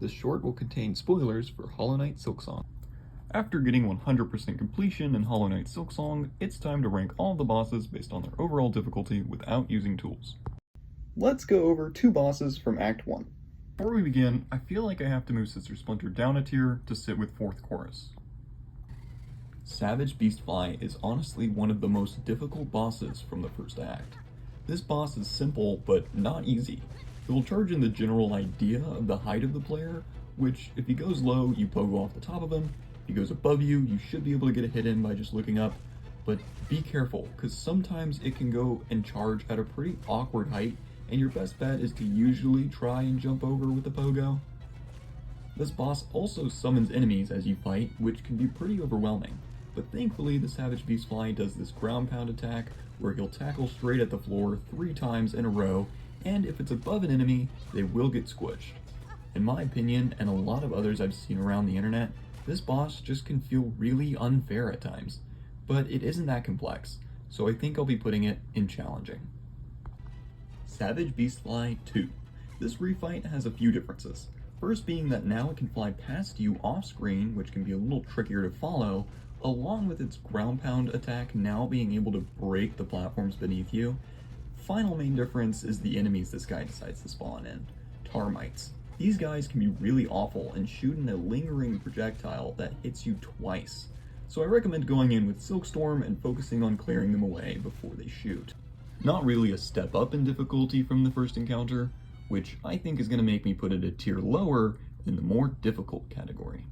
This short will contain spoilers for Hollow Knight Silksong. After getting 100% completion in Hollow Knight Silksong, it's time to rank all the bosses based on their overall difficulty without using tools. Let's go over 2 bosses from Act 1. Before we begin, I feel like I have to move Sister Splinter down a tier to sit with 4th Chorus. Savage Beastfly is honestly one of the most difficult bosses from the first act. This boss is simple, but not easy. It will charge in the general idea of the height of the player, which, if he goes low, you pogo off the top of him. If he goes above you, you should be able to get a hit in by just looking up. But be careful, because sometimes it can go and charge at a pretty awkward height, and your best bet is to usually try and jump over with the pogo. This boss also summons enemies as you fight, which can be pretty overwhelming. But thankfully, the Savage Beastfly does this ground pound attack where he'll tackle straight at the floor 3 times in a row, and if it's above an enemy, they will get squished. In my opinion, and a lot of others I've seen around the internet, this boss just can feel really unfair at times. But it isn't that complex, so I think I'll be putting it in challenging. Savage Beastfly 2. This refight has a few differences. First being that now it can fly past you off screen, which can be a little trickier to follow, along with its ground pound attack now being able to break the platforms beneath you. Final main difference is the enemies this guy decides to spawn in. Termites. These guys can be really awful and shoot in a lingering projectile that hits you twice. So I recommend going in with Silkstorm and focusing on clearing them away before they shoot. Not really a step up in difficulty from the first encounter, which I think is going to make me put it a tier lower in the more difficult category.